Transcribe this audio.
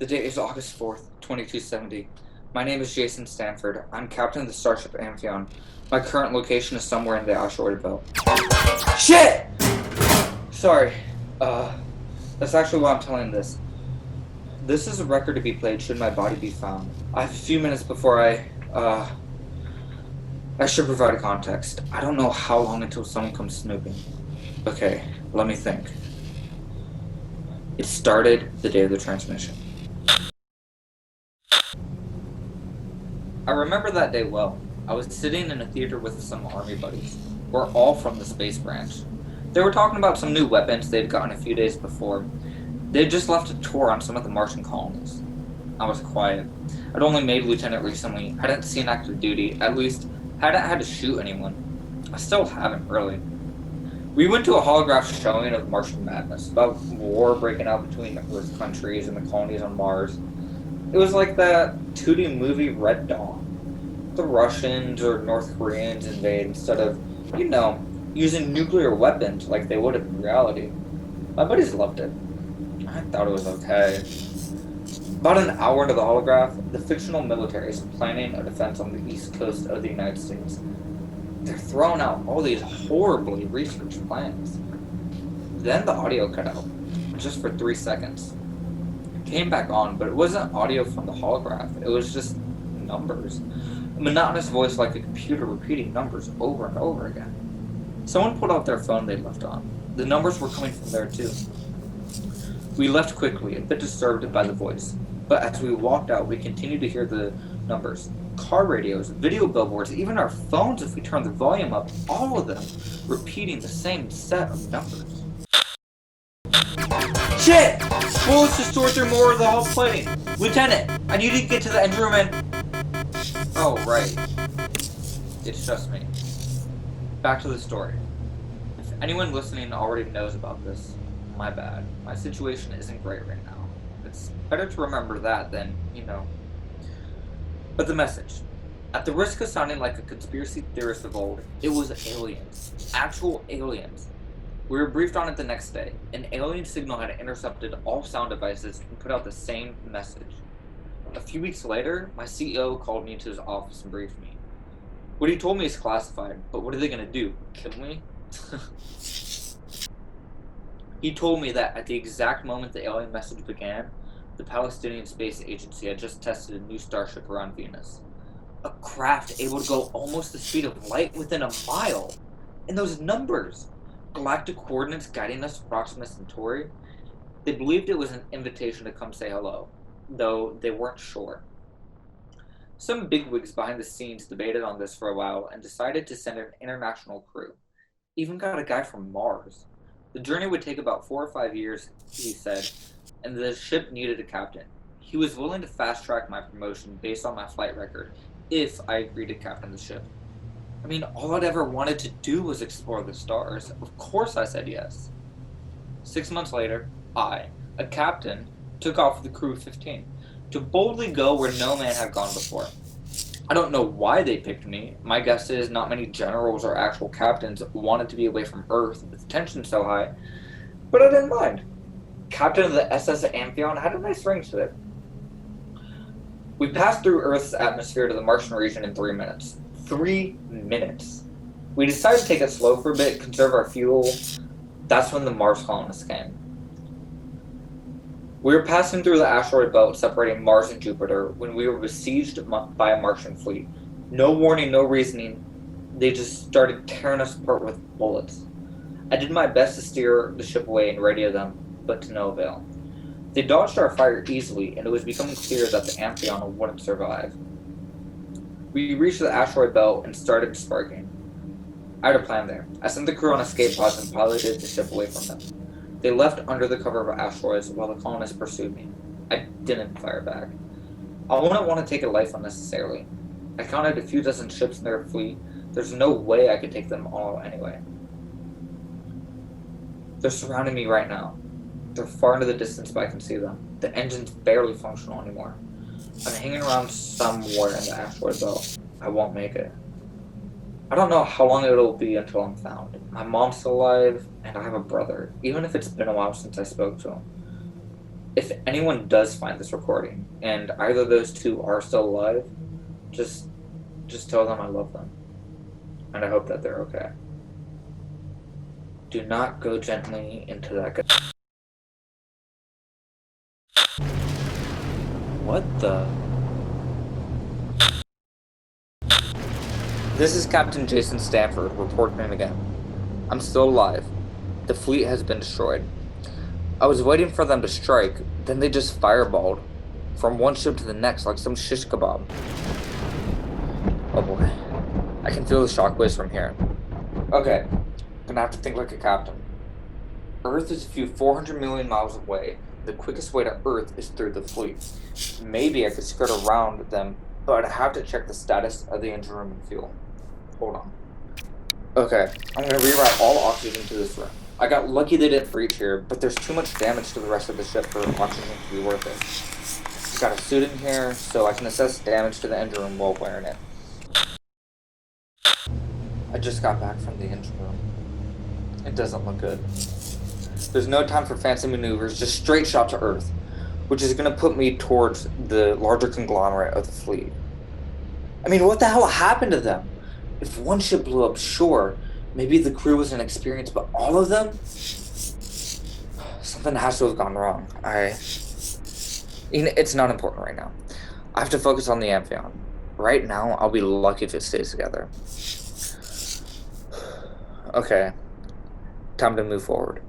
The date is August 4th, 2270. My name is Jason Stanford. I'm captain of the Starship Amphion. My current location is somewhere in the asteroid belt. Shit! Sorry. That's actually why I'm telling this. This is a record to be played should my body be found. I have a few minutes before I should provide a context. I don't know how long until someone comes snooping. Okay, let me think. It started the day of the transmission. I remember that day well. I was sitting in a theater with some army buddies. We're all from the space branch. They were talking about some new weapons they'd gotten a few days before. They'd just left a tour on some of the Martian colonies. I was quiet. I'd only made lieutenant recently, hadn't seen active duty, at least hadn't had to shoot anyone. I still haven't, really. We went to a holograph showing of Martian madness, about war breaking out between Earth countries and the colonies on Mars. It was like that 2D movie Red Dawn. The Russians or North Koreans invade instead of, using nuclear weapons like they would in reality. My buddies loved it. I thought it was okay. About an hour into the holograph, the fictional military is planning a defense on the east coast of the United States. They're throwing out all these horribly researched plans. Then the audio cut out, just for 3 seconds. It came back on, but it wasn't audio from the holograph. It was just numbers. A monotonous voice like a computer repeating numbers over and over again. Someone pulled out their phone they'd left on. The numbers were coming from there too. We left quickly, a bit disturbed by the voice. But as we walked out, we continued to hear the numbers. Car radios, video billboards, even our phones if we turned the volume up, all of them repeating the same set of numbers. Shit! Bullets just tore through more of the hull plating. Lieutenant, I need to get to the engine room and... Oh, right. It's just me. Back to the story. If anyone listening already knows about this, my bad. My situation isn't great right now. It's better to remember that than, But the message. At the risk of sounding like a conspiracy theorist of old, it was aliens. Actual aliens. We were briefed on it the next day. An alien signal had intercepted all sound devices and put out the same message. A few weeks later, my CEO called me to his office and briefed me. What he told me is classified, but what are they going to do? Kill me? He told me that at the exact moment the alien message began, the Palestinian Space Agency had just tested a new starship around Venus. A craft able to go almost the speed of light within a mile. And those numbers, galactic coordinates guiding us to Proxima Centauri, they believed it was an invitation to come say hello, though they weren't sure. Some bigwigs behind the scenes debated on this for a while and decided to send an international crew. Even got a guy from Mars. The journey would take about 4 or 5 years, he said, and the ship needed a captain. He was willing to fast-track my promotion based on my flight record, if I agreed to captain the ship. I mean, all I'd ever wanted to do was explore the stars. Of course I said yes. 6 months later, I, a captain, took off with the crew of 15, to boldly go where no man had gone before. I don't know why they picked me. My guess is not many generals or actual captains wanted to be away from Earth with tension so high, but I didn't mind. Captain of the SS Amphion had a nice ring to it. We passed through Earth's atmosphere to the Martian region in 3 minutes. 3 minutes. We decided to take it slow for a bit, conserve our fuel. That's when the Mars colonists came. We were passing through the asteroid belt separating Mars and Jupiter when we were besieged by a Martian fleet. No warning, no reasoning. They just started tearing us apart with bullets. I did my best to steer the ship away and radio them, but to no avail. They dodged our fire easily, and it was becoming clear that the Amphion wouldn't survive. We reached the asteroid belt and started sparking. I had a plan there. I sent the crew on escape pods and piloted the ship away from them. They left under the cover of asteroids while the colonists pursued me. I didn't fire back. I wouldn't want to take a life unnecessarily. I counted a few dozen ships in their fleet. There's no way I could take them all anyway. They're surrounding me right now. They're far into the distance, but I can see them. The engine's barely functional anymore. I'm hanging around somewhere in the asteroid belt. I won't make it. I don't know how long it'll be until I'm found. My mom's still alive, and I have a brother, even if it's been a while since I spoke to him. If anyone does find this recording, and either of those two are still alive, just tell them I love them. And I hope that they're okay. Do not go gently into that guy. What the? This is Captain Jason Stanford reporting again. I'm still alive. The fleet has been destroyed. I was waiting for them to strike, then they just fireballed. From one ship to the next like some shish kebab. Oh boy. I can feel the shockwaves from here. Okay, gonna have to think like a captain. Earth is a few 400 million miles away. The quickest way to Earth is through the fleet. Maybe I could skirt around them, but I have to check the status of the engine room and fuel. Hold on. Okay, I'm gonna reroute all oxygen to this room. I got lucky they didn't breach here, but there's too much damage to the rest of the ship for oxygen to be worth it. Got a suit in here, so I can assess damage to the engine room while wearing it. I just got back from the engine room. It doesn't look good. There's no time for fancy maneuvers, just straight shot to Earth, which is gonna put me towards the larger conglomerate of the fleet. I mean, what the hell happened to them? If one ship blew up, sure, maybe the crew was inexperienced, but all of them? Something has to have gone wrong. It's not important right now. I have to focus on the Amphion. Right now, I'll be lucky if it stays together. Okay, time to move forward.